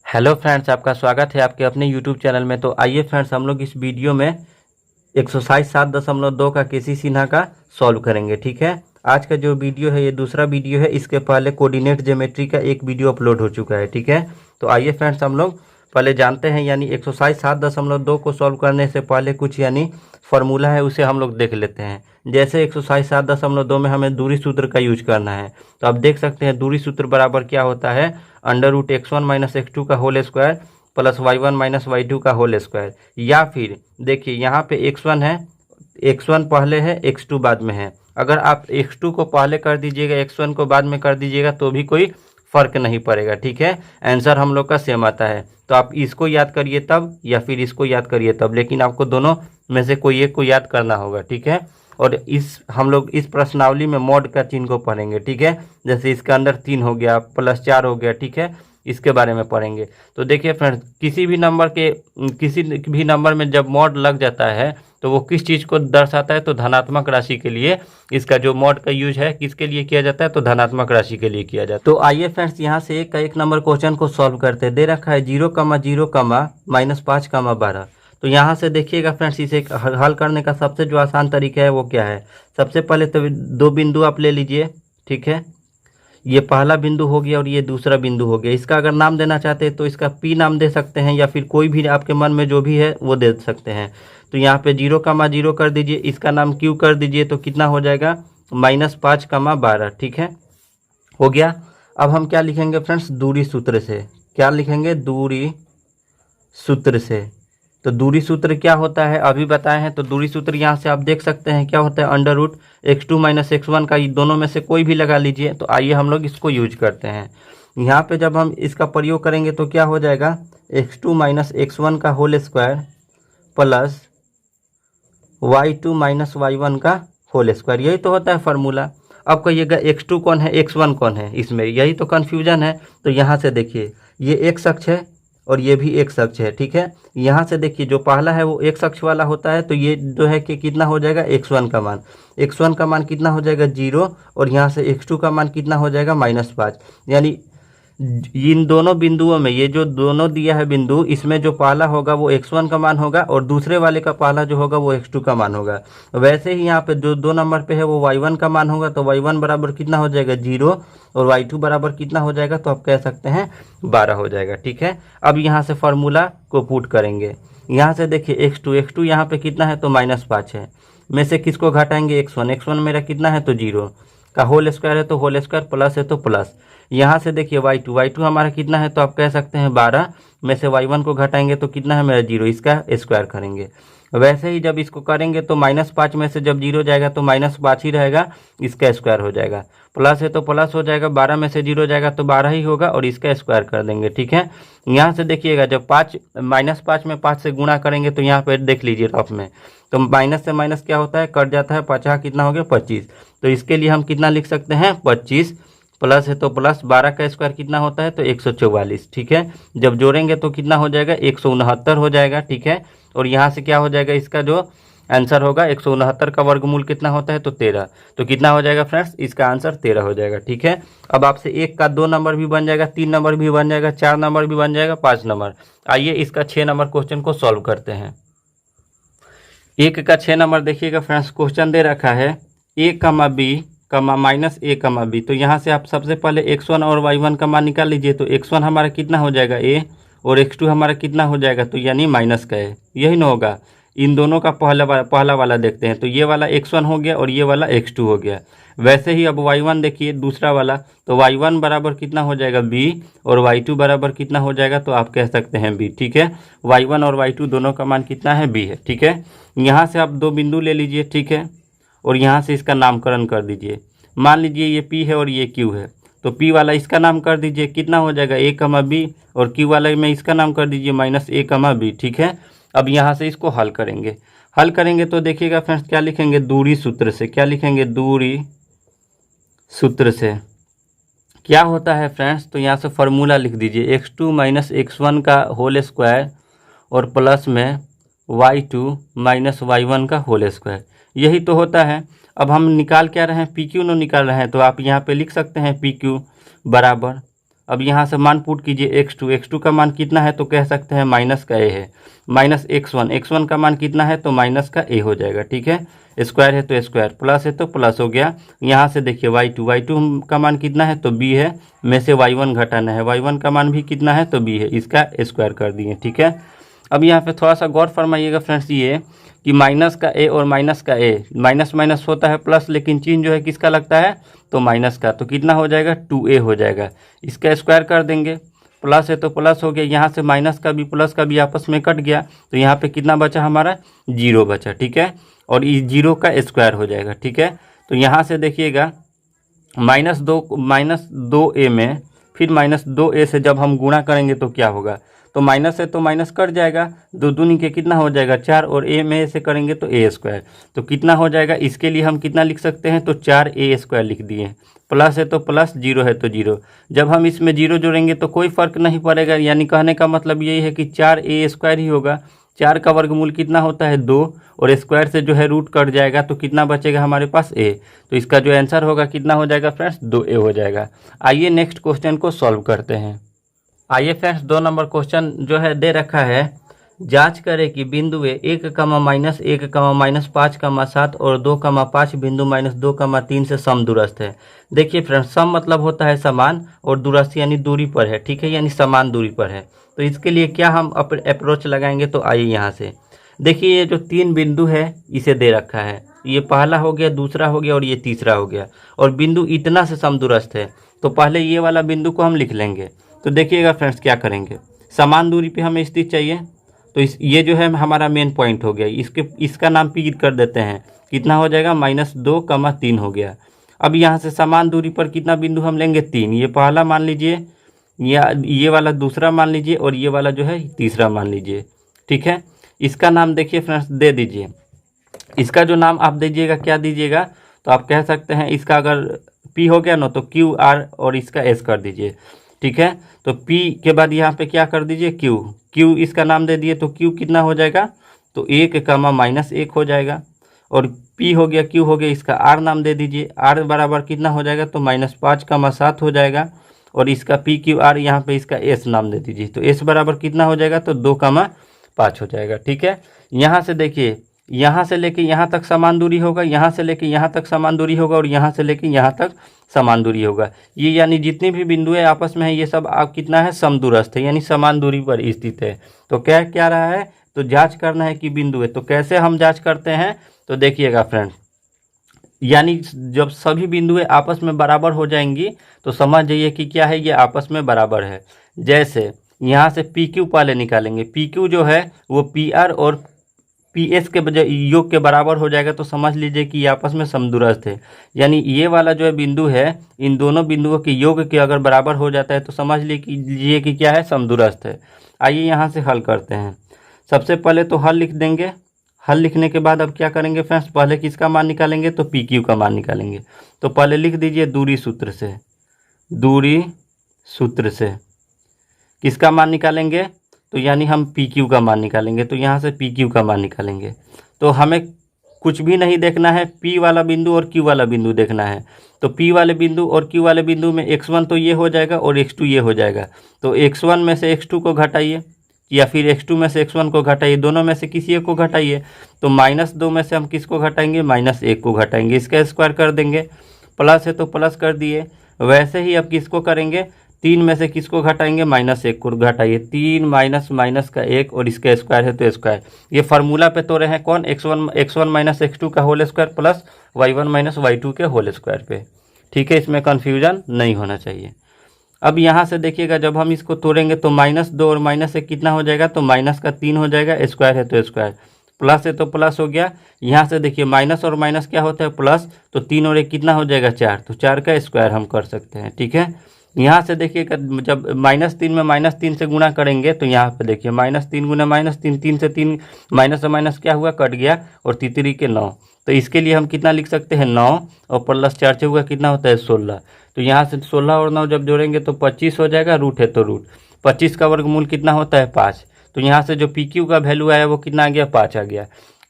Hello friends, आपका स्वागत है आपके अपने यूट्यूब चैनल में। तो आइए फ्रेंड्स, हम लोग इस वीडियो में एक्सरसाइज 7.2 का केसी सिन्हा का सॉल्व करेंगे। ठीक है, आज का जो वीडियो है ये दूसरा वीडियो है। इसके पहले कोऑर्डिनेट ज्योमेट्री का एक वीडियो अपलोड हो चुका है। ठीक है, तो आइए फ्रेंड्स, हम लोग पहले जानते हैं, यानी एक्सरसाइज 7.2 को सॉल्व करने से पहले कुछ यानी फार्मूला है, उसे हम लोग देख लेते हैं। जैसे एक्सरसाइज 7.2 में हमें दूरी सूत्र का यूज करना है, तो आप देख सकते हैं दूरी सूत्र बराबर क्या होता है, √x1 - x2 का whole square plus y1 - y2 का होल स्क्वायर। या फिर देखिए यहाँ पे x1 है, x1 पहले है, x2 बाद में है। अगर आप x2 को पहले कर दीजिएगा, x1 को बाद में कर दीजिएगा तो भी कोई फर्क नहीं पड़ेगा। ठीक है, आंसर हम लोग का सेम आता है। तो आप इसको याद करिए तब, या फिर इसको याद करिए तब, लेकिन आपको दोनों में से कोई एक को याद करना होगा। ठीक है, और हम लोग इस प्रश्नावली में मॉड का चिन्ह को पढ़ेंगे। ठीक है, जैसे इसके अंदर 3 हो गया प्लस 4 हो गया। ठीक है, इसके बारे में पढ़ेंगे। तो देखिए फ्रेंड्स, किसी भी नंबर में जब मॉड लग जाता है तो वो किस चीज़ को दर्शाता है, तो धनात्मक राशि के लिए इसका जो मॉड का यूज है किसके लिए किया जाता है, तो धनात्मक राशि के लिए किया जाता है। तो आइए फ्रेंड्स, यहाँ से एक का 1 नंबर क्वेश्चन को सॉल्व करते हैं। दे रखा है 0,0, -5,12। तो यहाँ से देखिएगा फ्रेंड्स, इसे हल करने का सबसे जो आसान तरीका है वो क्या है। सबसे पहले तो 2 बिंदु आप ले लीजिए। ठीक है, ये पहला बिंदु हो गया और ये दूसरा बिंदु हो गया। इसका अगर नाम देना चाहते हैं तो इसका P नाम दे सकते हैं, या फिर कोई भी आपके मन में जो भी है वो दे सकते हैं। तो यहाँ पे 0,0 कर दीजिए, इसका नाम Q कर दीजिए, तो कितना हो जाएगा -5,12। ठीक है, हो गया। अब हम क्या लिखेंगे फ्रेंड्स, दूरी सूत्र से। क्या लिखेंगे, दूरी सूत्र से। तो दूरी सूत्र क्या होता है अभी बताए हैं। तो दूरी सूत्र यहाँ से आप देख सकते हैं क्या होता है, √x2 - x1 का दोनों में से कोई भी लगा लीजिए। तो आइए हम लोग इसको यूज करते हैं। यहाँ पे जब हम इसका प्रयोग करेंगे तो क्या हो जाएगा, x2 - x1 का whole square plus y2 - y1 का होल स्क्वायर। यही तो होता है फार्मूला। अब कहिएगा x2 कौन है, x1 कौन है, इसमें यही तो कन्फ्यूजन है। तो यहाँ से देखिए, ये x अक्ष है और ये भी x अक्ष है। ठीक है, यहाँ से देखिए जो पहला है वो x अक्ष वाला होता है, तो ये जो है कि कितना हो जाएगा, x1 का मान। x1 का मान कितना हो जाएगा, 0, और यहाँ से x2 का मान कितना हो जाएगा, -5। यानी इन दोनों बिंदुओं में, ये जो दोनों दिया है बिंदु, इसमें जो पहला होगा वो x1 का मान होगा और दूसरे वाले का पहला जो होगा वो x2 का मान होगा। वैसे ही यहाँ पे जो 2 नंबर पे है वो y1 का मान होगा, तो y1 बराबर कितना हो जाएगा, 0, और y2 बराबर कितना हो जाएगा, तो आप कह सकते हैं 12 हो जाएगा। ठीक है, अब यहाँ से फार्मूला को पुट करेंगे। यहाँ से देखिए x2 यहाँ पे कितना है, तो -5 है। में से किसको घटाएंगे, x1 मेरा कितना है, तो 0 का होल स्क्वायर है, तो होल स्क्वायर प्लस है तो प्लस। यहाँ से देखिए y2 हमारा कितना है, तो आप कह सकते हैं 12, में से y1 को घटाएंगे तो कितना है मेरा, 0, इसका स्क्वायर करेंगे। वैसे ही जब इसको करेंगे तो -5 में से जब 0 जाएगा तो -5 ही रहेगा, इसका स्क्वायर हो जाएगा। प्लस है तो प्लस हो जाएगा, 12 में से 0 जाएगा तो 12 ही होगा, और इसका स्क्वायर कर देंगे। ठीक है, यहाँ से देखिएगा जब -5 में 5 से गुणा करेंगे तो यहाँ पर देख लीजिए रफ में, तो माइनस से माइनस क्या होता है, कट जाता है। 50 कितना हो गया, 25। तो इसके लिए हम कितना लिख सकते हैं, 25, प्लस है तो प्लस, 12 का स्क्वायर कितना होता है, तो 144। ठीक है, जब जोड़ेंगे तो कितना हो जाएगा, 169 हो जाएगा। ठीक है, और यहाँ से क्या हो जाएगा, इसका जो आंसर होगा 169 का वर्गमूल कितना होता है, तो 13। तो कितना हो जाएगा फ्रेंड्स, इसका आंसर 13 हो जाएगा। ठीक है, अब आपसे 1 का 2 नंबर भी बन जाएगा, 3 नंबर भी बन जाएगा, 4 नंबर भी बन जाएगा, 5 नंबर। आइए इसका 6 नंबर क्वेश्चन को सॉल्व करते हैं। 1 का 6 नंबर देखिएगा फ्रेंड्स, क्वेश्चन दे रखा है a, b, -a, b। तो यहाँ से आप सबसे पहले x1 और y1 का मान निकाल लीजिए। तो x1 हमारा कितना हो जाएगा, a, और x2 हमारा कितना हो जाएगा, तो यानी माइनस का है, यही ना होगा। इन दोनों का पहला वाला देखते हैं, तो ये वाला x1 हो गया और ये वाला x2 हो गया। वैसे ही अब y1 देखिए दूसरा वाला, तो y1 बराबर कितना हो जाएगा, b, और y2 बराबर कितना हो जाएगा, तो आप कह सकते हैं b। ठीक है, y1 और y2 दोनों का मान कितना है, b है। ठीक है, यहाँ से आप 2 बिंदु ले लीजिए। ठीक है, और यहाँ से इसका नामकरण कर दीजिए। मान लीजिए ये P है और ये Q है, तो P वाला इसका नाम कर दीजिए, कितना हो जाएगा, a, b, और Q वाला में इसका नाम कर दीजिए -a, b। ठीक है, अब यहाँ से इसको हल करेंगे तो देखिएगा फ्रेंड्स, क्या लिखेंगे, दूरी सूत्र से। क्या लिखेंगे, दूरी सूत्र से क्या होता है फ्रेंड्स, तो यहाँ से फार्मूला लिख दीजिए, x2 - x1 का होल स्क्वायर और प्लस में y2 - y1 का होल स्क्वायर। यही तो होता है। अब हम निकाल क्या रहे हैं, PQ नो निकाल रहे हैं, तो आप यहाँ पे लिख सकते हैं PQ बराबर अब यहाँ से मान पुट कीजिए x2 का मान कितना है तो कह सकते हैं माइनस का a है, माइनस x1 का मान कितना है तो माइनस का a हो जाएगा। ठीक है, स्क्वायर है तो स्क्वायर, प्लस है तो प्लस हो गया। यहाँ से देखिए y2 का मान कितना है तो b है, में से y1 घटाना है, y1 का मान भी कितना है तो b है, इसका स्क्वायर कर दिए। ठीक है, अब यहाँ पे थोड़ा सा गौर फरमाइएगा फ्रेंड्स, ये कि माइनस का a और माइनस का a, माइनस माइनस होता है प्लस, लेकिन चिन्ह जो है किसका लगता है तो माइनस का, तो कितना हो जाएगा 2a हो जाएगा। इसका स्क्वायर कर देंगे, प्लस है तो प्लस हो गया, यहाँ से माइनस का भी प्लस का भी आपस में कट गया, तो यहाँ पे कितना बचा हमारा 0 बचा। ठीक है, और इस 0 का स्क्वायर हो जाएगा। ठीक है, तो यहाँ से देखिएगा माइनस 2a में फिर माइनस 2a से जब हम गुणा करेंगे तो क्या होगा, तो माइनस है तो माइनस कट जाएगा, दो दूनी के कितना हो जाएगा 4, और a में से करेंगे तो a स्क्वायर, तो कितना हो जाएगा, इसके लिए हम कितना लिख सकते हैं तो 4a स्क्वायर लिख दिए। प्लस है तो प्लस, जीरो है तो जीरो, जब हम इसमें जीरो जोड़ेंगे तो कोई फर्क नहीं पड़ेगा, यानी कहने का मतलब यही है कि 4a स्क्वायर ही होगा। 4 का वर्गमूल कितना होता है 2, और स्क्वायर से जो है रूट कट जाएगा तो कितना बचेगा हमारे पास a, तो इसका जो आंसर होगा कितना हो जाएगा फ्रेंड्स 2a हो जाएगा। आइए नेक्स्ट क्वेश्चन को सॉल्व करते हैं। आइए फ्रेंड्स 2 नंबर क्वेश्चन जो है दे रखा है, जांच करें कि बिंदु 1, -1, -5, और 2, 5 बिंदु -2, 3 से समदूरस्थ है। देखिए फ्रेंड्स, सम मतलब होता है समान, और दूरस्थ यानी दूरी पर है। ठीक है, यानी समान दूरी पर है। तो इसके लिए क्या हम अप्रोच लगाएंगे, तो आइए यहाँ से देखिए, ये जो 3 बिंदु है इसे दे रखा है, ये पहला हो गया, दूसरा हो गया और ये तीसरा हो गया, और बिंदु इतना से समदूरस्थ है, तो पहले ये वाला बिंदु को हम लिख लेंगे। तो देखिएगा फ्रेंड्स क्या करेंगे, समान दूरी पे हमें स्थित चाहिए, तो ये जो है हमारा मेन पॉइंट हो गया, इसका नाम पी कर देते हैं, कितना हो जाएगा -2, 3 हो गया। अब यहाँ से समान दूरी पर कितना बिंदु हम लेंगे 3, ये पहला मान लीजिए, या ये वाला दूसरा मान लीजिए, और ये वाला जो है तीसरा मान लीजिए। ठीक है, इसका नाम देखिए फ्रेंड्स दे दीजिए, इसका जो नाम आप दीजिएगा क्या दीजिएगा, तो आप कह सकते हैं इसका अगर P हो गया ना तो QR और इसका S कर दीजिए। ठीक है, तो P के बाद यहाँ पे क्या कर दीजिए Q इसका नाम दे दिए, तो Q कितना हो जाएगा तो 1, -1 हो जाएगा, और P हो गया, Q हो गया, इसका R नाम दे दीजिए, R बराबर कितना हो जाएगा तो -5, 7 हो जाएगा, और इसका PQR यहाँ पे इसका S नाम दे दीजिए, तो S बराबर कितना हो जाएगा तो 2, 5 हो जाएगा। ठीक है, यहाँ से देखिए, यहाँ से लेके यहाँ तक समान दूरी होगा, यहाँ से लेके यहाँ तक समान दूरी होगा, और यहाँ से लेके यहाँ तक समान दूरी होगा। ये यानी जितनी भी बिंदुएं आपस में है ये सब आप कितना है समदूरस्थ है, यानी समान दूरी पर स्थित है। तो क्या रहा है, तो जांच करना है कि बिंदु है, तो कैसे हम जांच करते हैं, तो देखिएगा फ्रेंड्स, यानी जब सभी बिंदुएं आपस में बराबर हो जाएंगी तो समझ जाइए कि क्या है, ये आपस में बराबर है। जैसे यहाँ से PQ पहले निकालेंगे, PQ जो है वो PR और PS के बजाय योग के बराबर हो जाएगा, तो समझ लीजिए कि ये आपस में समदूरस्थ है। यानी ये वाला जो है बिंदु है, इन दोनों बिंदुओं के योग के अगर बराबर हो जाता है तो समझ लीजिए कि क्या है, समदूरस्थ है। आइए यहाँ से हल करते हैं। सबसे पहले तो हल लिख देंगे, हल लिखने के बाद अब क्या करेंगे फ्रेंड्स, पहले किसका मान निकालेंगे तो PQ का मान निकालेंगे। तो पहले लिख दीजिए दूरी सूत्र से किसका मान निकालेंगे, तो यानी हम PQ का मान निकालेंगे, तो यहाँ से PQ का मान निकालेंगे। तो हमें कुछ भी नहीं देखना है, P वाला बिंदु और Q वाला बिंदु देखना है। तो P वाले बिंदु और Q वाले बिंदु में x1 तो ये हो जाएगा और x2 ये हो जाएगा, तो x1 में से x2 को घटाइए, या फिर x2 में से x1 को घटाइए, दोनों में से किसी एक को घटाइए। तो -2 में से हम किसको घटाएंगे, -1 को घटाएंगे, इसका स्क्वायर कर देंगे, प्लस है तो प्लस कर दिए। वैसे ही अब किसको करेंगे, 3 में से किसको घटाएंगे, -1 को घटाइए, 3 माइनस का 1 और इसका स्क्वायर है तो स्क्वायर। ये फार्मूला पे तोड़े हैं कौन, x1 -x2 का whole square plus y1 - y2 के होल स्क्वायर पे। ठीक है, इसमें कन्फ्यूजन नहीं होना चाहिए। अब यहाँ से देखिएगा, जब हम इसको तोड़ेंगे तो -2 और -1 कितना हो जाएगा, तो -3 हो जाएगा, स्क्वायर है तो स्क्वायर, प्लस है तो प्लस हो गया। यहाँ से देखिए माइनस और माइनस क्या होता है प्लस, तो 3 और 1 कितना हो जाएगा 4, तो 4 का स्क्वायर हम कर सकते हैं। ठीक है, यहाँ से देखिएगा जब -3 में -3 से गुणा करेंगे तो यहाँ पे देखिए -3 गुना -3, 3 से 3 माइनस और माइनस क्या हुआ, कट गया, और 3 के 9, तो इसके लिए हम कितना लिख सकते हैं 9, और प्लस 4 से हुआ कितना होता है 16। तो यहाँ से 16 और 9 जब जोड़ेंगे तो 25 हो जाएगा, रूट है तो रूट, 25 का वर्गमूल कितना होता है 5। तो यहाँ से जो PQ का वैल्यू आया वो कितना आ गया, 5 आ गया।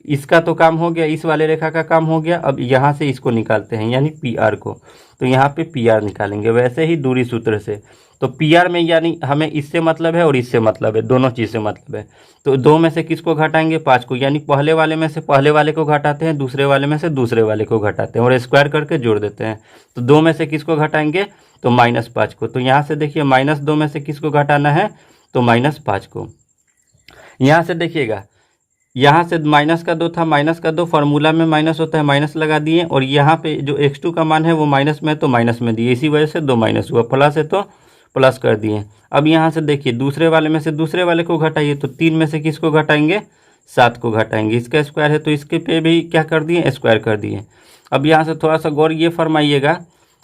इसका तो काम हो गया, इस वाले रेखा का काम हो गया। अब यहाँ से इसको निकालते हैं, यानी PR को। तो यहाँ पे पी आर निकालेंगे। वैसे ही दूरी सूत्र से तो पी आर में यानी हमें इससे मतलब है और इससे मतलब है, दोनों चीज़ से मतलब है। तो 2 में से किसको घटाएंगे? 5 को, यानी पहले वाले में से पहले वाले को घटाते हैं, दूसरे वाले में से दूसरे वाले को घटाते हैं और स्क्वायर करके जोड़ देते हैं। तो 2 में से किसको घटाएंगे? तो -5 को। तो यहाँ से देखिए -2 में से किसको घटाना है? तो -5 को। यहाँ से देखिएगा, यहाँ से माइनस का 2 था, माइनस का 2 फार्मूला में माइनस होता है, माइनस लगा दिए, और यहाँ पे जो x2 का मान है वो माइनस में, तो माइनस में दिए, इसी वजह से 2 माइनस हुआ। प्लस है तो प्लस कर दिए। अब यहाँ से देखिए दूसरे वाले में से दूसरे वाले को घटाइए, तो 3 में से किसको घटाएंगे? 7 को घटाएंगे। इसका स्क्वायर है तो इसके पे भी क्या कर दिए? स्क्वायर कर दिए। अब यहाँ से थोड़ा सा गौर ये फरमाइएगा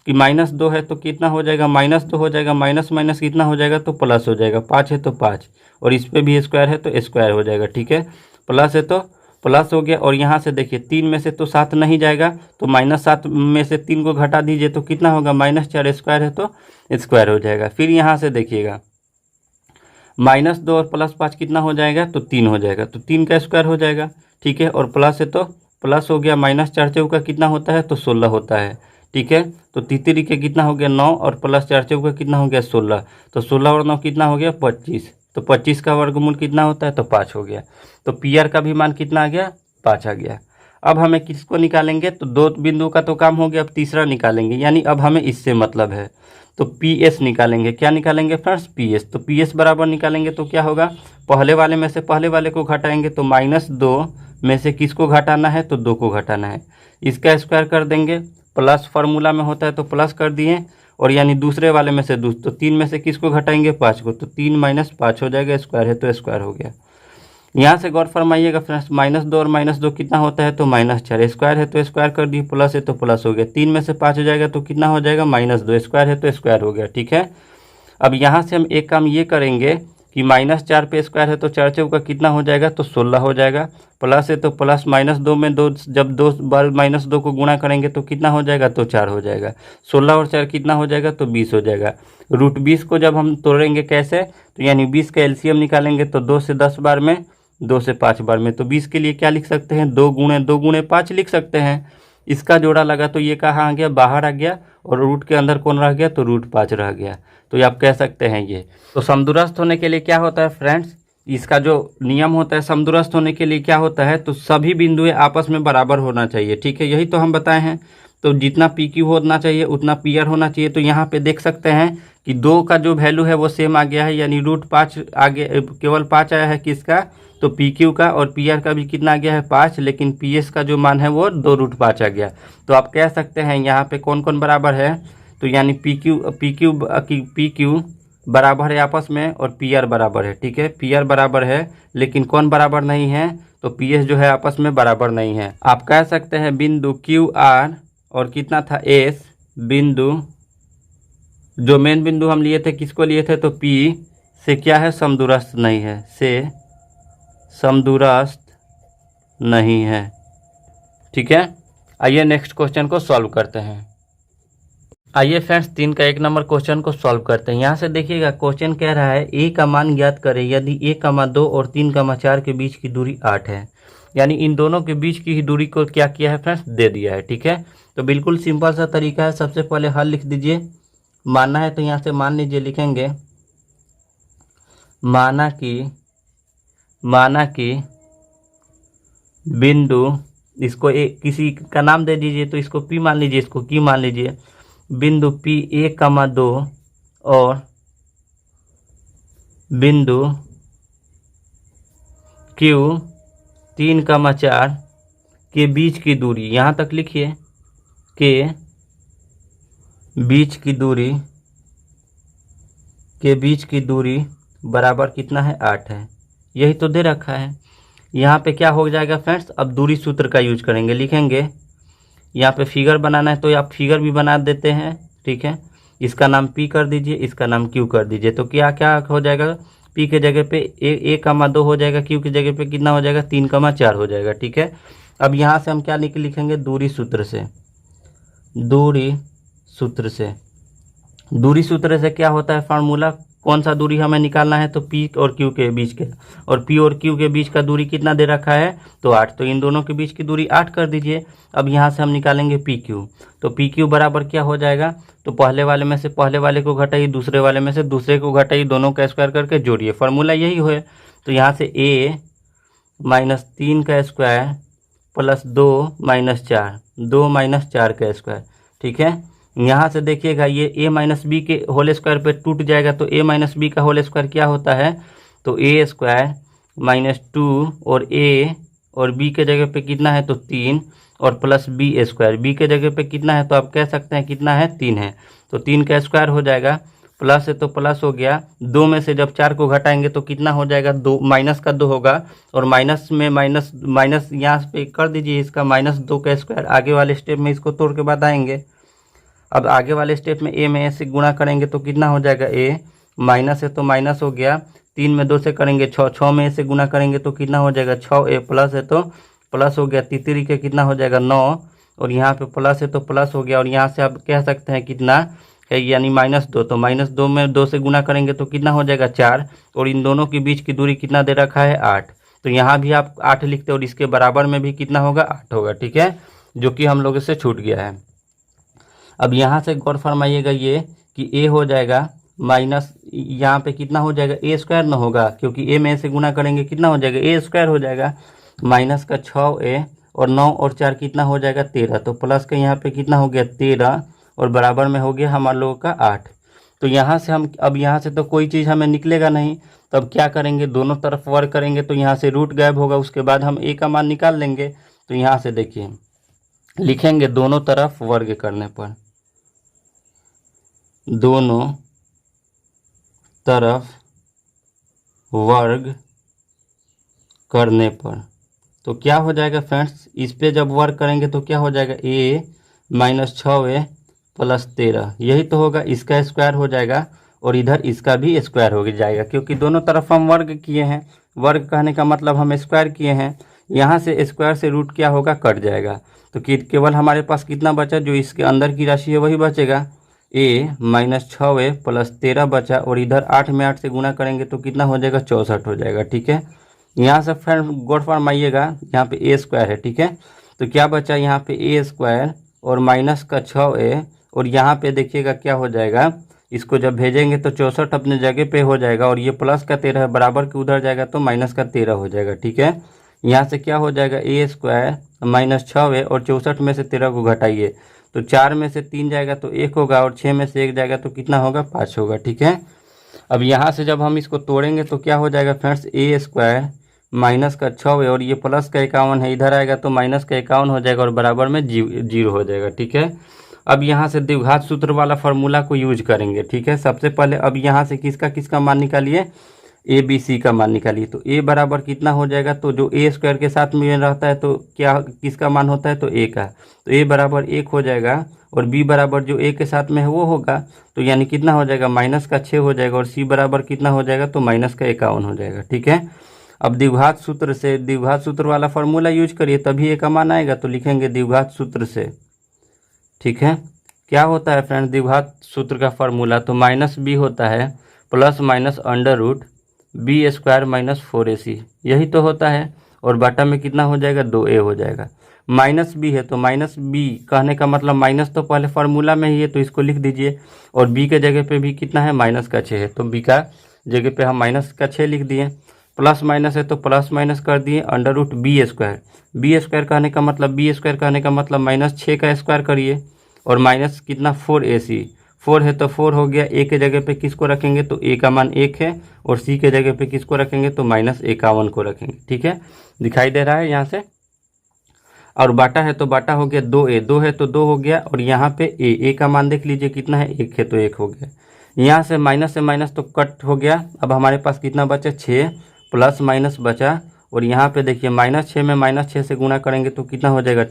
कि -2 है तो कितना हो जाएगा? -2 हो जाएगा, माइनस माइनस कितना हो जाएगा? तो प्लस हो जाएगा। 5 है तो 5, और इस पे भी स्क्वायर है तो स्क्वायर हो जाएगा, ठीक है। प्लस है तो प्लस हो गया। और यहाँ से देखिए 3 में से तो 7 नहीं जाएगा, तो -7 में से 3 को घटा दीजिए तो कितना होगा? -4, स्क्वायर है तो स्क्वायर हो जाएगा। फिर यहाँ से देखिएगा -2 और +5 कितना हो जाएगा? तो 3 हो जाएगा, तो 3 का स्क्वायर हो जाएगा, ठीक है। और प्लस है तो प्लस हो गया, -4 चौका कितना होता है? तो 16 होता है, ठीक है। तो 3 के कितना हो गया? 9, और +4 चौका कितना हो गया? 16। तो 16 और 9 कितना हो गया? 25। तो 25 का वर्गमूल कितना होता है? तो 5 हो गया। तो पी आर का भी मान कितना आ गया? 5 आ गया। अब हमें किसको निकालेंगे? तो 2 बिंदु का तो काम हो गया, अब तीसरा निकालेंगे, यानी अब हमें इससे मतलब है। तो पी एस निकालेंगे। क्या निकालेंगे फ्रेंड्स? P S. तो पी एस बराबर निकालेंगे तो क्या होगा? पहले वाले में से पहले वाले को घटाएंगे, तो -2 में से किसको घटाना है? तो 2 को घटाना है। इसका स्क्वायर कर देंगे, प्लस फार्मूला में होता है तो प्लस कर दिए, और यानी दूसरे वाले में से तो 3 में से किसको घटाएंगे? 5 को। तो 3 - 5 हो जाएगा, स्क्वायर है तो स्क्वायर हो गया। यहाँ से गौर फरमाइएगा फ्रेंड्स, -2 और -2 कितना होता है? तो -4, स्क्वायर है तो स्क्वायर कर दिए, प्लस है तो प्लस हो गया। 3 में से 5 हो जाएगा तो कितना हो जाएगा? -2, स्क्वायर है तो स्क्वायर हो गया, ठीक है। अब यहाँ से हम एक काम ये करेंगे कि -4 पे स्क्वायर है तो 4 चौका कितना हो जाएगा? तो 16 हो जाएगा। प्लस है तो प्लस, -2 में 2, जब 2 बार -2 को गुणा करेंगे तो कितना हो जाएगा? तो 4 हो जाएगा। 16 और 4 कितना हो जाएगा? तो 20 हो जाएगा। √20 को जब हम तोड़ेंगे कैसे? तो यानी 20 का एलसीएम निकालेंगे, तो 2 से 10 बार में, 2 से 5 बार में। तो 20 के लिए क्या लिख सकते हैं? 2 गुणे 2 गुणे 5 लिख सकते हैं। इसका जोड़ा लगा तो ये कहाँ आ गया? बाहर आ गया, और रूट के अंदर कौन रह गया? तो √5 रह गया। तो ये आप कह सकते हैं ये। तो समदूरस्थ होने के लिए क्या होता है फ्रेंड्स? इसका जो नियम होता है समदूरस्थ होने के लिए क्या होता है? तो सभी बिंदुएं आपस में बराबर होना चाहिए, ठीक है। यही तो हम बताए हैं। तो जितना पी क्यू होना चाहिए उतना पी आर होना चाहिए। तो यहाँ पे देख सकते हैं कि 2 का जो वैल्यू है वो सेम आ गया है, यानी √5 आगे, केवल 5 आया है किसका? तो पी क्यू का, और पी आर का भी कितना आ गया है? 5, लेकिन पी एस का जो मान है वो 2√5 आ गया। तो आप कह सकते हैं यहाँ पे कौन कौन बराबर है? तो यानी पी क्यू बराबर है आपस में, और पी आर बराबर है, ठीक है। पी आर बराबर है, लेकिन कौन बराबर नहीं है? तो पी एस जो है आपस में बराबर नहीं है। आप कह सकते हैं बिंदु क्यू आर और कितना था? एस बिंदु, जो मेन बिंदु हम लिए थे किसको लिए थे? तो पी से क्या है? समदूरस्थ नहीं है, से समदूरस्थ नहीं है, ठीक है। आइए नेक्स्ट क्वेश्चन को सॉल्व करते हैं। आइए फ्रेंड्स 3 का 1 नंबर क्वेश्चन को सॉल्व करते हैं। यहाँ से देखिएगा क्वेश्चन कह रहा है ए का मान ज्ञात करें यदि 1,2 और 3,4 के बीच की दूरी 8 है। यानी इन दोनों के बीच की ही दूरी को क्या किया है फ्रेंड्स? दे दिया है, ठीक है। तो बिल्कुल सिंपल सा तरीका है। सबसे पहले हल लिख दीजिए। मानना है तो यहाँ से मान लीजिए, लिखेंगे माना कि बिंदु, इसको किसी का नाम दे दीजिए, तो इसको पी मान लीजिए, इसको क्यू मान लीजिए। बिंदु पी 1,2 और बिंदु क्यू 3,4 के बीच की दूरी, यहाँ तक लिखिए, के बीच की दूरी बराबर कितना है? 8 है। यही तो दे रखा है। यहाँ पे क्या हो जाएगा फ्रेंड्स? अब दूरी सूत्र का यूज करेंगे, लिखेंगे यहाँ पे फिगर बनाना है तो आप फिगर भी बना देते हैं, ठीक है। इसका नाम पी कर दीजिए, इसका नाम क्यू कर दीजिए। तो क्या क्या हो जाएगा? पी के जगह पे 1,2 हो जाएगा, क्यू की जगह पे कितना हो जाएगा? 3,4 हो जाएगा, ठीक है। अब यहाँ से हम क्या लिखेंगे? दूरी सूत्र से क्या होता है फार्मूला? कौन सा दूरी हमें निकालना है, तो पी और क्यू के बीच के, और पी और क्यू के बीच का दूरी कितना दे रखा है, तो 8। तो इन दोनों के बीच की दूरी 8 कर दीजिए। अब यहाँ से हम निकालेंगे पी क्यू। तो पी क्यू बराबर क्या हो जाएगा, तो पहले वाले में से पहले वाले को घटाइए, दूसरे वाले में से दूसरे को घटाइए, दोनों का स्क्वायर करके जोड़िए, फार्मूला यही है। तो यहाँ से a माइनस 3 का स्क्वायर प्लस 2 माइनस 4, 2 माइनस 4 का स्क्वायर, ठीक है। यहाँ से देखिएगा ये a माइनस बी के होल स्क्वायर पे टूट जाएगा, तो a माइनस बी का होल स्क्वायर क्या होता है, तो a स्क्वायर माइनस 2, और a और b के जगह पे कितना है, तो 3, और प्लस b स्क्वायर, b के जगह पे कितना है, तो आप कह सकते हैं कितना है, 3 है, तो 3 का स्क्वायर हो जाएगा, प्लस है तो प्लस हो गया, 2 में से जब 4 को घटाएंगे तो कितना हो जाएगा, 2 माइनस का 2 होगा, और माइनस में माइनस माइनस यहाँ पे कर दीजिए, इसका माइनस 2 का स्क्वायर। आगे वाले स्टेप में इसको तोड़ के बताएंगे। अब आगे वाले स्टेप में a में a से गुणा करेंगे तो कितना हो जाएगा, a माइनस है तो माइनस हो गया, 3 में 2 से करेंगे 6, 6 में a से गुणा करेंगे तो कितना हो जाएगा, 6a, प्लस है तो प्लस हो गया, तीसरी के कितना हो जाएगा, 9, और यहाँ पे प्लस है तो प्लस हो गया, और यहाँ से आप कह सकते हैं कितना है, यानी -2। तो -2 में 2 से गुणा करेंगे तो कितना हो जाएगा, 4, और इन दोनों के बीच की दूरी कितना दे रखा है, 8। तो यहाँ भी आप 8 लिखते और इसके बराबर में भी कितना होगा, 8 होगा, ठीक है, जो कि हम लोग से छूट गया है। अब यहाँ से गौर फरमाइएगा ये कि a हो जाएगा माइनस, यहाँ पे कितना हो जाएगा, a स्क्वायर ना होगा, क्योंकि a में से गुणा करेंगे कितना हो जाएगा, a स्क्वायर हो जाएगा, माइनस का 6a, और 9 और 4 कितना हो जाएगा, 13। तो प्लस का यहाँ पे कितना हो गया, 13, और बराबर में हो गया हमारे लोगों का 8। तो यहाँ से हम, अब यहाँ से तो कोई चीज़ हमें निकलेगा नहीं, तो अब क्या करेंगे, दोनों तरफ वर्ग करेंगे, तो यहाँ से रूट गायब होगा, उसके बाद हम a का मान निकाल लेंगे। तो यहाँ से देखिए लिखेंगे दोनों तरफ वर्ग करने पर, दोनों तरफ वर्ग करने पर, तो क्या हो जाएगा फ्रेंड्स, इस पे जब वर्ग करेंगे तो क्या हो जाएगा, a माइनस 6a प्लस 13, यही तो होगा, इसका स्क्वायर हो जाएगा, और इधर इसका भी स्क्वायर हो जाएगा, क्योंकि दोनों तरफ हम वर्ग किए हैं, वर्ग कहने का मतलब हम स्क्वायर किए हैं। यहाँ से स्क्वायर से रूट क्या होगा, कट जाएगा, तो केवल हमारे पास कितना बचा, जो इसके अंदर की राशि है वही बचेगा, a माइनस 6a प्लस 13 बचा, और इधर 8 में 8 से गुणा करेंगे तो कितना हो जाएगा, 64 हो जाएगा, ठीक है। यहाँ से फ्रेंड गौर फरमाइएगा, यहाँ पे a स्क्वायर है, ठीक है, तो क्या बचा यहाँ पे a स्क्वायर और माइनस का 6a, और यहाँ पे देखिएगा क्या हो जाएगा, इसको जब भेजेंगे तो 64 अपने जगह पे हो जाएगा, और ये प्लस का 13 है, बराबर के उधर जाएगा तो माइनस का 13 हो जाएगा, ठीक है। यहाँ से क्या हो जाएगा, a स्क्वायर माइनस 6a, और 64 में से 13 को घटाइए तो 4 में से 3 जाएगा तो 1 होगा, और 6 में से 1 जाएगा तो कितना होगा, 5 होगा, ठीक है। अब यहाँ से जब हम इसको तोड़ेंगे तो क्या हो जाएगा फ्रेंड्स, a स्क्वायर माइनस का 6a, और ये प्लस का 51 है, इधर आएगा तो माइनस का 51 हो जाएगा, और बराबर में 0 हो जाएगा, ठीक है। अब यहाँ से द्विघात सूत्र वाला फार्मूला को यूज करेंगे, ठीक है। सबसे पहले अब यहाँ से किसका किसका मान निकालिए, ए बी सी का मान निकालिए। तो a बराबर कितना हो जाएगा, तो जो a स्क्वायर के साथ में रहता है तो क्या किसका मान होता है, तो a का, तो a बराबर 1 हो जाएगा, और b बराबर जो a के साथ में है वो होगा, तो यानी कितना हो जाएगा, माइनस का 6 हो जाएगा, और c बराबर कितना हो जाएगा, तो माइनस का 51 हो जाएगा, ठीक है। अब द्विघात सूत्र से, द्विघात सूत्र वाला फार्मूला यूज करिए तभी a का मान आएगा, तो लिखेंगे द्विघात सूत्र से, ठीक है। क्या होता है फ्रेंड द्विघात सूत्र का फार्मूला, तो माइनस b होता है plus minus under root b square minus 4ac, यही तो होता है, और बाटा में कितना हो जाएगा, 2a हो जाएगा। माइनस b है तो माइनस b कहने का मतलब माइनस तो पहले फार्मूला में ही है, तो इसको लिख दीजिए, और b के जगह पे भी कितना है, माइनस का 6 है, तो b का जगह पे हम माइनस का 6 लिख दिए, प्लस माइनस है तो प्लस माइनस कर दिए, अंडर रूट बी स्क्वायर कहने का मतलब, बी स्क्वायर कहने का मतलब माइनस 6 का स्क्वायर करिए, और माइनस कितना 4ac, 4 है तो 4 हो गया, a के जगह पे किसको रखेंगे, तो a का मान 1 है, और c के जगह पे किसको रखेंगे, तो माइनस 51 को रखेंगे, ठीक है, दिखाई दे रहा है यहाँ से। और बाटा है तो बाटा हो गया 2a, 2 है तो 2 हो गया, और यहाँ पे a का मान देख लीजिए कितना है, 1 है तो 1 हो गया। यहाँ से माइनस तो कट हो गया, अब हमारे पास कितना बचा, 6 प्लस माइनस बचा, और यहाँ पे देखिए -6 में -6 से गुणा करेंगे तो कितना हो जाएगा,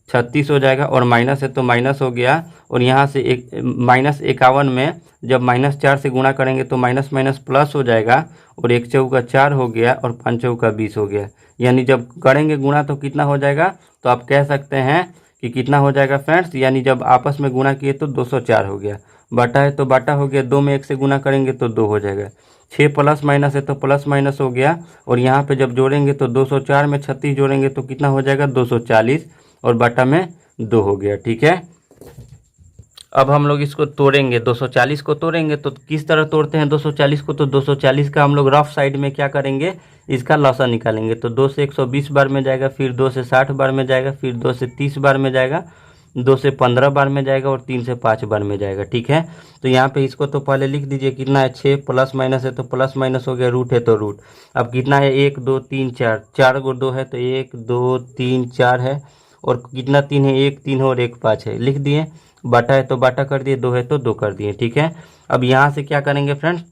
36 हो जाएगा, और माइनस है तो माइनस हो गया, और यहाँ से एक -51 में जब -4 से गुणा करेंगे तो माइनस माइनस प्लस हो जाएगा, और 1 चौका 4 हो गया, और 5 चौका 20 हो गया, यानी जब करेंगे गुणा तो कितना हो जाएगा, तो आप कह सकते हैं कि कितना हो जाएगा फ्रेंड्स, यानी जब आपस में गुणा किए तो 204 हो गया, बटा है तो बटा हो गया, 2 में 1 से गुना करेंगे तो 2 हो जाएगा। 6 प्लस माइनस है तो प्लस माइनस हो गया, और यहाँ पे जब जोड़ेंगे तो 204 में 36 जोड़ेंगे तो कितना हो जाएगा 240, और बटा में 2 हो गया। ठीक है, अब हम लोग इसको तोड़ेंगे, 240 को तोड़ेंगे तो किस तरह तोड़ते हैं 240 को, तो 240 का हम लोग रफ साइड में क्या करेंगे, इसका लॉसा निकालेंगे। तो 2 से 120 बार में जाएगा, फिर 2 से 60 बार में जाएगा, फिर 2 से 30 बार में जाएगा, 2 से 15 बार में जाएगा, और 3 से 5 बार में जाएगा। ठीक है, तो यहाँ पे इसको तो पहले लिख दीजिए, कितना है 6 प्लस माइनस है तो प्लस माइनस हो गया, रूट है तो रूट। अब कितना है 1 2 3 4, 4 को 2 है तो 1 2 3 4 है, और कितना 3 है 1 3 है और 1 5 है, लिख दिए। बटा है तो बटा कर दिए, 2 है तो 2 कर दिए। ठीक है, अब यहाँ से क्या करेंगे फ्रेंड्स,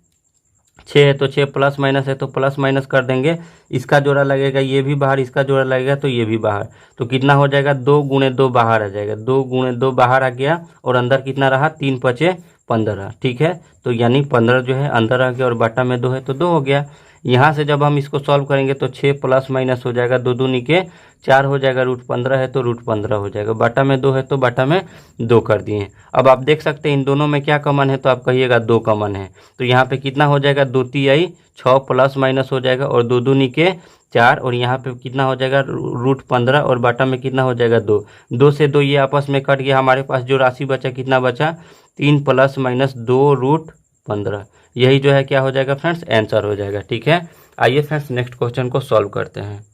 6 है तो 6 प्लस माइनस है तो प्लस माइनस कर देंगे, इसका जोड़ा लगेगा ये भी बाहर, इसका जोड़ा लगेगा तो ये भी बाहर, तो कितना हो जाएगा 2 गुणे 2 बाहर आ जाएगा, 2 गुणे 2 बाहर आ गया, और अंदर कितना रहा 3 पचे 15। ठीक है, तो यानी 15 जो है अंदर आ गया, और बटा में 2 है तो 2 हो गया। यहाँ से जब हम इसको सॉल्व करेंगे तो 6 प्लस माइनस हो जाएगा, 2 दूनी के 4 हो जाएगा, रूट 15 है तो रूट 15 हो जाएगा, बटा में 2 है तो बटा में 2 कर दिए। अब आप देख सकते हैं इन दोनों में क्या कॉमन है, तो आप कहिएगा 2 कॉमन है, तो यहाँ पे कितना हो जाएगा 2 तिहाई 6 प्लस माइनस हो जाएगा, और 2 दूनी के 4, और यहाँ पे कितना हो जाएगा रूट 15, और बटा में कितना हो जाएगा 2। 2 से 2 ये आपस में कट गया, हमारे पास जो राशि बचा कितना बचा 3 प्लस माइनस 2 रूट 15। यही जो है क्या हो जाएगा फ्रेंड्स, आंसर हो जाएगा। ठीक है, आइए फ्रेंड्स नेक्स्ट क्वेश्चन को सॉल्व करते हैं।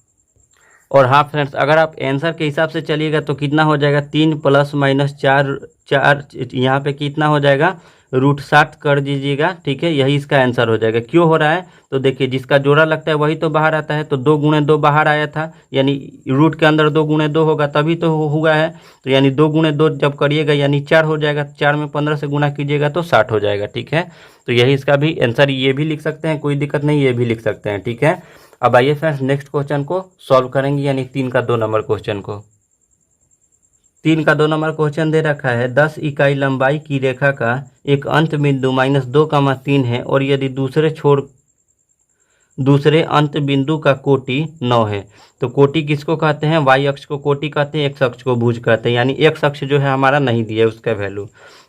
और हाँ फ्रेंड्स, अगर आप आंसर के हिसाब से चलिएगा तो कितना हो जाएगा 3 प्लस माइनस 4 4, यहाँ पे कितना हो जाएगा रूट 7 कर दीजिएगा। ठीक है, यही इसका आंसर हो जाएगा। क्यों हो रहा है, तो देखिए जिसका जोड़ा लगता है वही तो बाहर आता है, तो 2 गुणे 2 बाहर आया था, यानी रूट के अंदर 2 गुणे 2 होगा तभी तो हुआ है, तो यानी 2 गुणे 2 जब करिएगा यानी 4 हो जाएगा, 4 में 15 से गुना कीजिएगा तो 60 हो जाएगा। ठीक है, तो यही इसका भी आंसर, ये भी लिख सकते हैं, कोई दिक्कत नहीं, ये भी लिख सकते हैं। ठीक है, अब आइए फ्रेंड्स नेक्स्ट क्वेश्चन को सॉल्व करेंगे, यानी 3 का 2 नंबर क्वेश्चन को। 3 का 2 नंबर क्वेश्चन दे रखा है 10 इकाई लंबाई की रेखा का एक अंत बिंदु -2,3 है, और यदि दूसरे अंत बिंदु का कोटि 9 है, तो कोटि किसको कहते हैं, वाई अक्ष को कोटि कहते हैं, एक्स अक्ष को भुज कहते हैं, यानी एक्स अक्ष जो है हमारा नहीं दिया है उसका वैल्यू।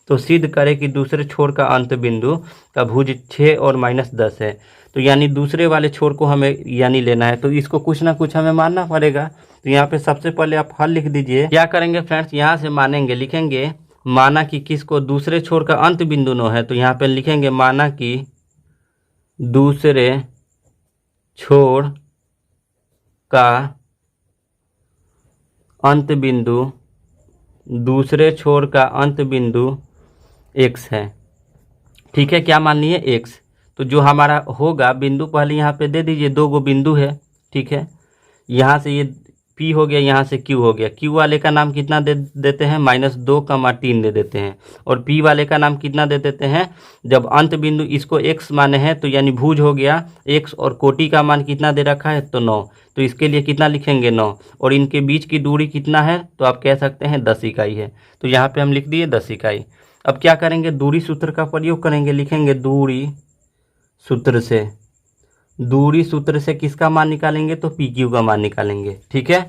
तो सिद्ध करें कि दूसरे छोर का अंत बिंदु का भुज 6 और -10 है, तो यानी दूसरे वाले छोर को हमें यानी लेना है, तो इसको कुछ ना कुछ हमें मानना पड़ेगा। तो यहाँ पे सबसे पहले आप हल लिख दीजिए। क्या करेंगे फ्रेंड्स, यहाँ से मानेंगे, लिखेंगे माना कि किसको, दूसरे छोर का अंत बिंदु 9 है, तो यहाँ पे लिखेंगे माना कि दूसरे छोर का अंत बिंदु, दूसरे छोर का अंत बिंदु x है। ठीक है, क्या मान लिए x, तो जो हमारा होगा बिंदु पहले यहाँ पे दे दीजिए, 2 गो बिंदु है। ठीक है, यहाँ से ये P हो गया, यहाँ से Q हो गया, Q वाले का नाम कितना दे देते हैं -2,3 दे देते हैं, और P वाले का नाम कितना दे देते हैं, जब अंत बिंदु इसको x माने हैं तो यानी भुज हो गया x, और कोटि का मान कितना दे रखा है तो 9, तो इसके लिए कितना लिखेंगे 9, और इनके बीच की दूरी कितना है, तो आप कह सकते हैं 10 इकाई है, तो यहाँ पे हम लिख दिए 10 इकाई। अब क्या करेंगे, दूरी सूत्र का प्रयोग करेंगे, लिखेंगे दूरी सूत्र से किसका मान निकालेंगे, तो पी क्यू का मान निकालेंगे। ठीक है,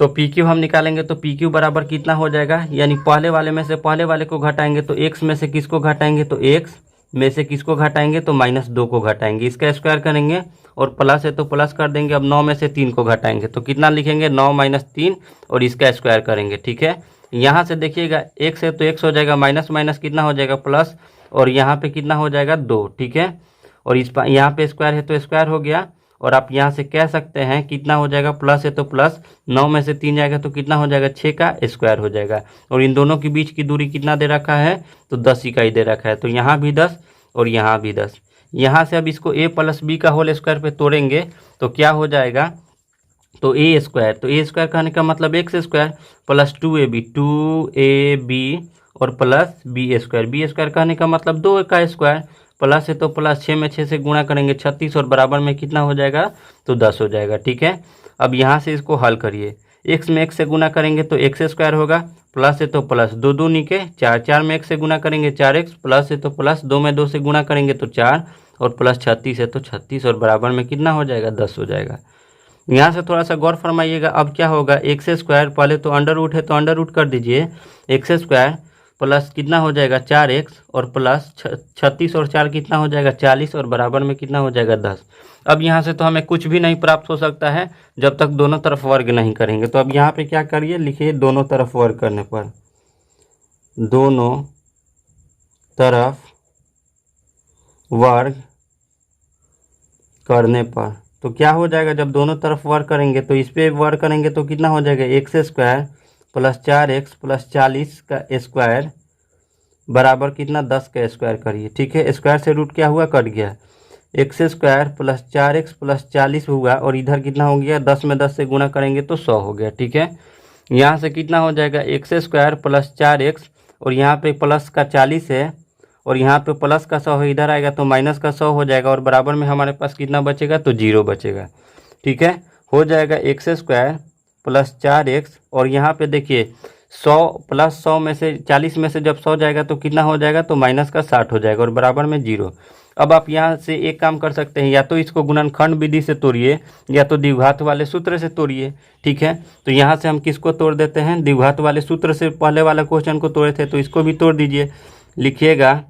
तो पी क्यू हम निकालेंगे तो पी क्यू बराबर कितना हो जाएगा, यानी पहले वाले में से पहले वाले को घटाएंगे तो x में से किसको घटाएंगे, तो x में से किसको घटाएंगे, तो -2 को घटाएंगे, इसका स्क्वायर करेंगे, और प्लस है तो प्लस कर देंगे। अब 9 में से 3 को घटाएंगे तो कितना लिखेंगे 9 - 3, और इसका स्क्वायर करेंगे। ठीक है, यहाँ से देखिएगा x है तो x हो जाएगा, माइनस माइनस कितना हो जाएगा प्लस, और यहाँ पे कितना हो जाएगा 2। ठीक है, और इस यहाँ पे स्क्वायर है तो स्क्वायर हो गया, और आप यहाँ से कह सकते हैं कितना हो जाएगा, प्लस है तो प्लस, 9 में से 3 जाएगा तो कितना हो जाएगा 6 का स्क्वायर हो जाएगा, और इन दोनों के बीच की दूरी कितना दे रखा है, तो 10 इकाई दे रखा है, तो यहाँ भी 10 और यहाँ भी 10। यहाँ से अब इसको a + b का होल स्क्वायर पे तोड़ेंगे तो क्या हो जाएगा, तो a स्क्वायर, तो a स्क्वायर कहने का मतलब x स्क्वायर प्लस 2ab और प्लस b स्क्वायर कहने का मतलब 2 का स्क्वायर, प्लस है तो प्लस, 6 में 6 से गुणा करेंगे 36, और बराबर में कितना हो जाएगा, तो 10 हो जाएगा। ठीक है, अब यहाँ से इसको हल करिए, x में x से गुना करेंगे तो x स्क्वायर होगा, प्लस है तो प्लस, 2 दूनी के 4, 4 में 1 से गुना करेंगे 4x, प्लस है तो प्लस, 2 में 2 से गुना करेंगे तो 4, और प्लस 36 है तो 36, और बराबर में कितना हो जाएगा 10 हो जाएगा। यहाँ से थोड़ा सा गौर फरमाइएगा, अब क्या होगा, x स्क्वायर, पहले तो अंडर रूट है तो अंडर रूट कर दीजिए, x स्क्वायर प्लस कितना हो जाएगा 4x और प्लस 36 और 4 कितना हो जाएगा 40 और बराबर में कितना हो जाएगा 10। अब यहाँ से तो हमें कुछ भी नहीं प्राप्त हो सकता है जब तक दोनों तरफ वर्ग नहीं करेंगे। तो अब यहाँ पे क्या करिए, लिखिए दोनों तरफ वर्ग करने पर, दोनों तरफ वर्ग करने पर तो क्या हो जाएगा, जब दोनों तरफ वर्ग करेंगे तो इस पे वर्ग करेंगे तो कितना हो जाएगा x square plus 4x plus 40 का स्क्वायर बराबर कितना 10 का स्क्वायर करिए। ठीक है, स्क्वायर से रूट क्या हुआ, कट गया, x square plus 4x plus 40 हुआ और इधर कितना हो गया 10 में 10 से गुना करेंगे तो 100 हो गया। ठीक है, यहाँ से कितना हो जाएगा एक्स स्क्वायर प्लस 4x और यहाँ पे प्लस का 40 है और यहाँ पे प्लस का 100 है, इधर आएगा तो माइनस का 100 हो जाएगा और बराबर में हमारे पास कितना बचेगा, तो 0 बचेगा। ठीक है, हो जाएगा एक्स स्क्वायर प्लस 4x और यहाँ पे देखिए 100 प्लस 100 में से 40 में से जब 100 जाएगा तो कितना हो जाएगा, तो माइनस का 60 हो जाएगा और बराबर में 0। अब आप यहाँ से एक काम कर सकते हैं, या तो इसको गुणनखंड विधि से तोड़िए या तो द्विघात वाले सूत्र से तोड़िए। ठीक है, तो यहाँ से हम किसको तोड़ देते हैं, द्विघात वाले सूत्र से पहले वाला क्वेश्चन को तोड़े थे तो इसको भी तोड़ दीजिए। लिखिएगा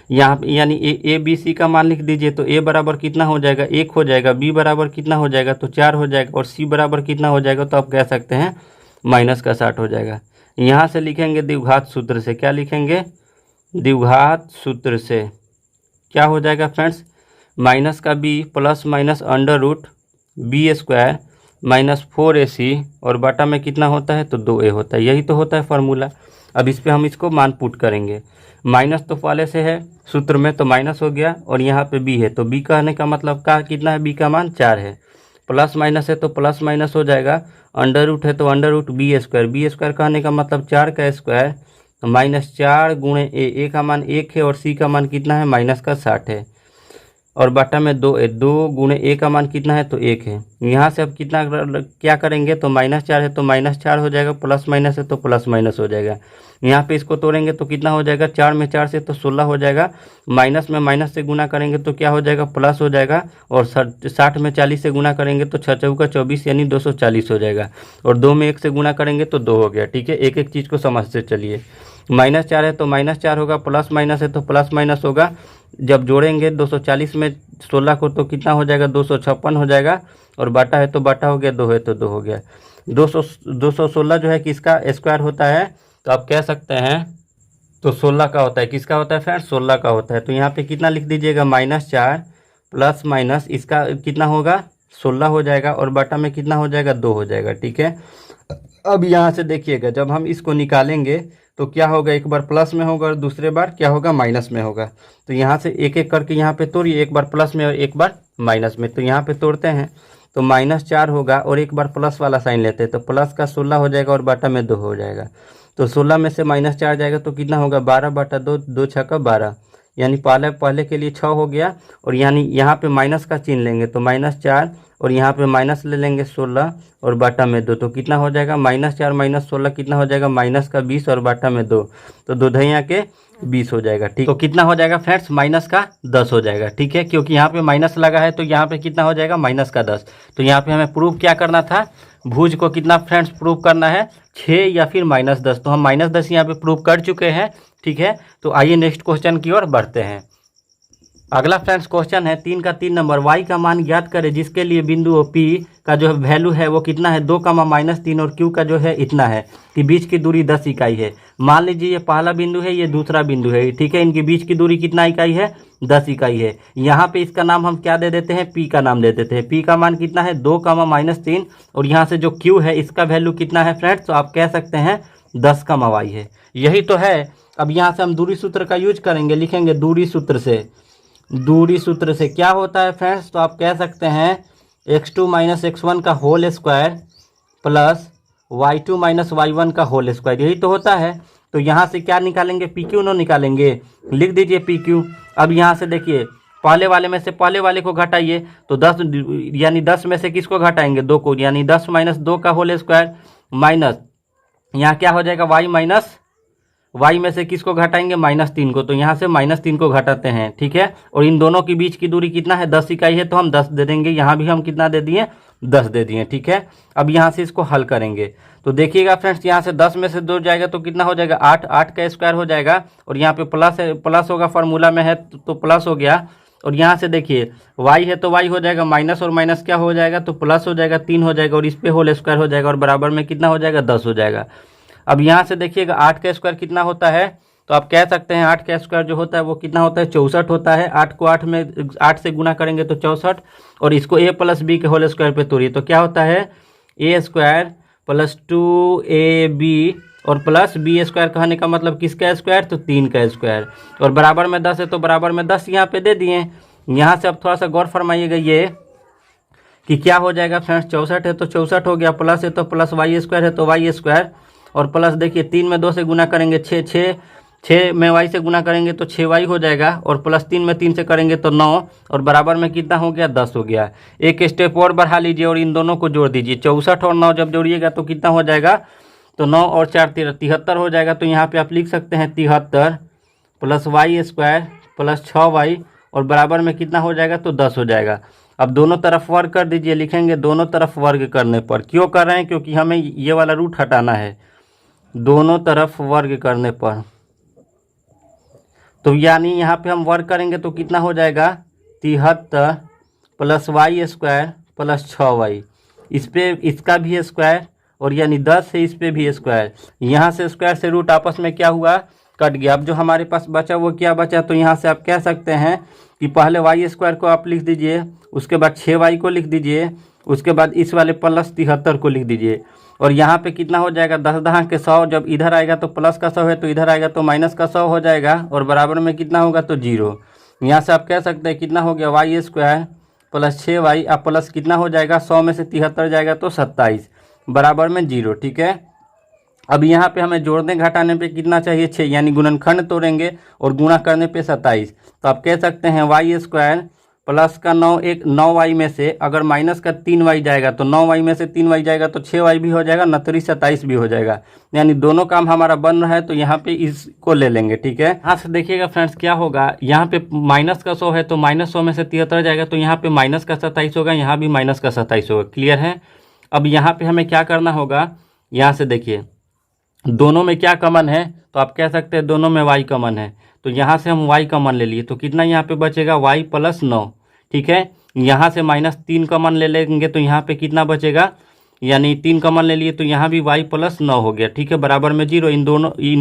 यहाँ यानी ए बी सी का मान लिख दीजिए। तो ए बराबर कितना हो जाएगा 1 हो जाएगा, बी बराबर कितना हो जाएगा तो 4 हो जाएगा और सी बराबर कितना हो जाएगा, तो आप कह सकते हैं माइनस का 60 हो जाएगा। यहाँ से लिखेंगे द्विघात सूत्र से, क्या लिखेंगे, द्विघात सूत्र से क्या हो जाएगा फ्रेंड्स, माइनस का b plus minus under root b square minus 4ac और बटा में कितना होता है, तो 2a होता है। यही तो होता है फार्मूला। अब इस पे हम इसको मान पुट करेंगे, माइनस तो पहले से है सूत्र में तो माइनस हो गया और यहाँ पे b है तो b कहने का मतलब का कितना है, b का मान 4 है, प्लस माइनस है तो प्लस माइनस हो जाएगा, अंडर रूट है तो अंडर रूट बी स्क्वायर कहने का मतलब 4 का स्क्वायर माइनस 4 गुणे ए का मान 1 है और सी का मान कितना है, माइनस का 60 है और बटा में 2 है, 2 गुणे ए का मान कितना है, तो 1 है। यहाँ से अब कितना क्या करेंगे, तो माइनस 4 है तो माइनस 4 हो जाएगा, प्लस माइनस है तो प्लस माइनस हो जाएगा। यहाँ पे इसको तोड़ेंगे तो कितना हो जाएगा, 4 में 4 से तो 16 हो जाएगा, माइनस में माइनस से गुना करेंगे तो क्या हो जाएगा, प्लस हो जाएगा और 60 में 40 से गुना करेंगे तो 6 चौका 24 यानी 240 हो जाएगा और 2 में 1 से गुना करेंगे तो 2 हो गया। ठीक है, एक एक चीज़ को समझते चलिए, माइनस 4 है तो माइनस 4 होगा, प्लस माइनस है तो प्लस माइनस होगा, जब जोड़ेंगे 240 में 16 को तो कितना हो जाएगा, 256 हो जाएगा और बटा है तो बटा हो गया, 2 है तो 2 हो गया। 216 जो है किसका स्क्वायर होता है, तो आप कह सकते हैं तो 16 का होता है, किसका होता है फ्रेंड्स, 16 का होता है। तो यहाँ पे कितना लिख दीजिएगा, -4 प्लस माइनस इसका कितना होगा 16 हो जाएगा और बटा में कितना हो जाएगा 2 हो जाएगा। ठीक है, अब यहाँ से देखिएगा जब हम इसको निकालेंगे तो क्या होगा, एक बार प्लस में होगा और दूसरे बार क्या होगा, माइनस में होगा। तो यहाँ से एक एक करके यहाँ पे तोड़िए, एक बार प्लस में और एक बार माइनस में। तो यहाँ पे तोड़ते हैं तो -4 होगा और एक बार प्लस वाला साइन लेते हैं तो प्लस का 16 हो जाएगा और बटा में 2 हो जाएगा। तो 16 में से -4 जाएगा तो कितना होगा, 12 बटा 2, 2 छक्का 12 यानी पहले के लिए 6 हो गया और यानी यहाँ पे माइनस का चिन्ह लेंगे तो -4 और यहाँ पे माइनस ले लेंगे 16 और बाटा में 2 तो कितना हो जाएगा, -4 - 16 कितना हो जाएगा, माइनस का 20 और बाटा में 2 तो 2 धैया के 20 हो जाएगा। ठीक, तो कितना हो जाएगा फ्रेंड्स, माइनस का 10 हो जाएगा। ठीक है, क्योंकि यहाँ पे माइनस लगा है तो यहाँ पे कितना हो जाएगा, माइनस का 10। तो यहाँ पे हमें प्रूफ क्या करना था, भुज को कितना फ्रेंड्स प्रूफ करना है, 6 या फिर -10। तो हम -10 यहाँ पे प्रूफ कर चुके हैं। ठीक है, तो आइए नेक्स्ट क्वेश्चन की ओर बढ़ते हैं। अगला फ्रेंड्स क्वेश्चन है 3 का 3 नंबर, y का मान ज्ञात करें जिसके लिए बिंदु P का जो वैल्यू है वो कितना है, 2, -3 और Q का जो है इतना है कि बीच की दूरी 10 इकाई है। मान लीजिए ये पहला बिंदु है, ये दूसरा बिंदु है। ठीक है, इनके बीच की दूरी कितना इकाई है, 10 इकाई है। यहाँ पे इसका नाम हम क्या दे देते हैं, P का नाम दे देते हैं। P का मान कितना है, 2, -3 और यहाँ से जो Q है इसका वैल्यू कितना है फ्रेंड्स, तो आप कह सकते हैं 10, y है। यही तो है। अब यहाँ से हम दूरी सूत्र का यूज करेंगे, लिखेंगे दूरी सूत्र से। दूरी सूत्र से क्या होता है फ्रेंड्स, तो आप कह सकते हैं x2 - x1 का whole square plus y2 - y1 का होल स्क्वायर, यही तो होता है। तो यहाँ से क्या निकालेंगे, PQ नो निकालेंगे, लिख दीजिए PQ। अब यहाँ से देखिए पहले वाले में से पहले वाले को घटाइए तो 10 यानी 10 में से किसको घटाएंगे, 2 को, यानी 10 - 2 का होल स्क्वायर माइनस यहाँ क्या हो जाएगा y y में से किसको घटाएंगे, -3 को, तो यहाँ से -3 को घटाते हैं, ठीक है। और इन दोनों के बीच की दूरी कितना है, 10 इकाई है, तो हम 10 दे देंगे। यहाँ भी हम कितना दे दिए, 10 दे दिए, ठीक है। अब यहाँ से इसको हल करेंगे तो देखिएगा फ्रेंड्स, यहाँ से 10 में से 2 जाएगा तो कितना हो जाएगा, 8, 8 का स्क्वायर हो जाएगा। और यहाँ पे प्लस है, प्लस होगा, फार्मूला में है तो प्लस हो गया। और यहाँ से देखिए y है तो y हो जाएगा, माइनस और माइनस क्या हो जाएगा, तो प्लस हो जाएगा, 3 हो जाएगा, और इस पे होल स्क्वायर हो जाएगा, और बराबर में कितना हो जाएगा, 10 हो जाएगा। अब यहाँ से देखिएगा 8 का स्क्वायर कितना होता है, तो आप कह सकते हैं 8 का स्क्वायर जो होता है वो कितना होता है, 64 होता है। 8 को 8 से गुना करेंगे तो 64, और इसको a प्लस बी के होल स्क्वायर पे तोड़िए तो क्या होता है, a² + 2ab और प्लस बी स्क्वायर कहने का मतलब किसका स्क्वायर, तो 3 का स्क्वायर, और बराबर में 10 है तो बराबर में 10 यहाँ पे दे दिए। यहाँ से अब थोड़ा सा गौर फरमाइएगा ये कि क्या हो जाएगा फ्रेंड्स, 64 है तो 64 हो गया, प्लस है तो प्लस y² है तो y², और प्लस देखिए 3 में 2 से गुना करेंगे 6 में y से गुना करेंगे तो 6y हो जाएगा, और प्लस 3 में 3 से करेंगे तो 9, और बराबर में कितना हो गया, 10 हो गया। एक स्टेप और बढ़ा लीजिए और इन दोनों को जोड़ दीजिए, 64 और 9 जब जोड़िएगा तो कितना हो जाएगा, तो 9 और 4 73 हो जाएगा। तो यहाँ पे आप लिख सकते हैं 73 + y² + 6y, और बराबर में कितना हो जाएगा, तो 10 हो जाएगा। अब दोनों तरफ वर्ग कर दीजिए, लिखेंगे दोनों तरफ वर्ग करने पर, क्यों कर रहे हैं, क्योंकि हमें ये वाला रूट हटाना है, दोनों तरफ वर्ग करने पर। तो यानी यहाँ पे हम वर्ग करेंगे तो कितना हो जाएगा, 73 + y² + 6y, इस पे इसका भी स्क्वायर, और यानी 10 है, इस पे भी स्क्वायर। यहाँ से स्क्वायर से रूट आपस में क्या हुआ, कट गया। अब जो हमारे पास बचा वो क्या बचा, तो यहाँ से आप कह सकते हैं कि पहले y² को आप लिख दीजिए, उसके बाद 6y को लिख दीजिए, उसके बाद इस वाले प्लस 73 को लिख दीजिए। और यहाँ पे कितना हो जाएगा, 10 10 के 100, जब इधर आएगा तो प्लस का 100 है, तो इधर आएगा तो माइनस का 100 हो जाएगा, और बराबर में कितना होगा, तो 0। यहाँ से आप कह सकते हैं कितना हो गया, y² + 6y, अब प्लस कितना हो जाएगा, 100 में से 73 जाएगा तो 27, बराबर में 0, ठीक है। अब यहाँ पे हमें जोड़ने घटाने पे कितना चाहिए, 6, यानी गुणनखंड तोड़ेंगे और गुणा करने पे 27। तो आप कह सकते हैं y² प्लस का 9y में से अगर माइनस का 3y जाएगा तो 9y में से 3y जाएगा तो 6y भी हो जाएगा, 29 27 भी हो जाएगा, यानी दोनों काम हमारा बन रहा है। तो यहाँ पे इसको ले लेंगे, ठीक है। यहाँ से देखिएगा फ्रेंड्स क्या होगा, यहाँ पे माइनस का 100 है तो -100 में से 73 जाएगा, तो यहाँ पे माइनस का 27 होगा, यहाँ भी माइनस का 27 होगा, क्लियर है। अब यहाँ पे हमें क्या करना होगा, यहाँ से देखिए दोनों में क्या कॉमन है, तो आप कह सकते हैं दोनों में y कॉमन है, तो यहाँ से हम y कॉमन ले लिए तो कितना यहाँ पे बचेगा, y + 9, ठीक है। यहाँ से -3 कॉमन ले लेंगे तो यहाँ पे कितना बचेगा, यानी 3 कॉमन ले लिए तो यहाँ भी y + 9 हो गया, ठीक है, बराबर में 0। इन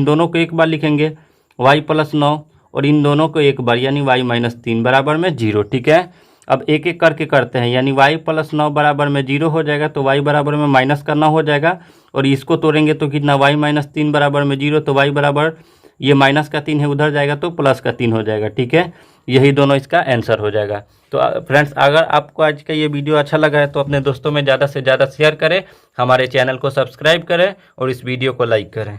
दोनों को एक बार लिखेंगे y + 9, और इन दोनों को एक बार, यानी y - 3 बराबर में 0, ठीक है। अब एक एक करके करते हैं, यानी y + 9 बराबर में 0 हो जाएगा, तो y बराबर में माइनस का 9 हो जाएगा, और इसको तोड़ेंगे तो कितना, y - 3 बराबर में 0, तो y बराबर ये माइनस का 3 है उधर जाएगा तो प्लस का 3 हो जाएगा, ठीक है। यही दोनों इसका आंसर हो जाएगा। तो फ्रेंड्स अगर आपको आज का ये वीडियो अच्छा लगा है तो अपने दोस्तों में ज़्यादा से ज़्यादा शेयर करें, हमारे चैनल को सब्सक्राइब करें और इस वीडियो को लाइक करें।